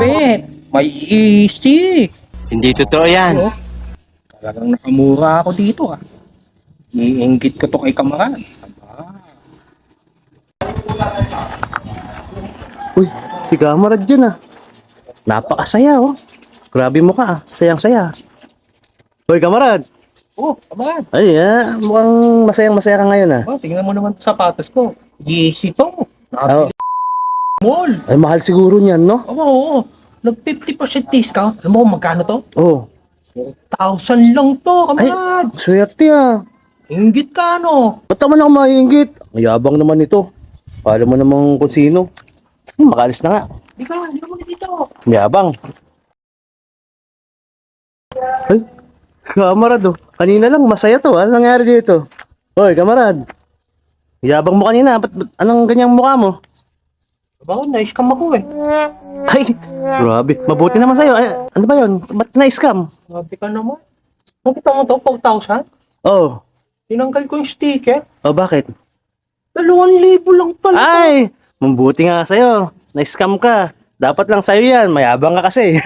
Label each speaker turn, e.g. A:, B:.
A: Bet, may easy.
B: Hindi totoo yan.
A: Oh, talagang nakamura ako dito ah. Iinggit ko to kay kamarad.
C: Uy, si kamarad dyan ah. Napakasaya oh. Grabe mo ka ah. Sayang-saya. Uy, kamarad.
A: Oh, kamarad.
C: Ay, mukhang masayang-masaya ka ngayon ah.
A: Oh, tingnan mo naman sapatos ko. Easy to.
C: Oh,
A: Mall.
C: ay, mahal siguro niyan, no?
A: Oo. Nag 50% discount. Alam mo kung magkano to?
C: Oh,
A: 1,000 lang to, kamarad.
C: swerte ah.
A: Inggit ka, no?
C: Ba't naman ako maiinggit? Mayabang naman ito. Alam mo namang kung sino. Makalis na nga.
A: Hindi ka muna dito.
C: Mayabang. Ay, kamarad oh. Kanina lang, masaya to. Ano nangyari dito? Hoy, kamarad. Yabang mo kanina. Ba't anong ganyang mukha mo?
A: Bakit na-scam ako eh?
C: Ay, grabe. Mabuti naman sa'yo. Ay, ano ba yun? Ba't na-scam?
A: Sabi ka naman. Nakita mo to, 4,000?
C: Oh,
A: Tinanggal ko yung sticker.
C: oh bakit?
A: 2,000 lang pala.
C: Ay, mabuti nga sa'yo. Na-scam ka. Dapat lang sa'yo yan. Mayabang ka kasi.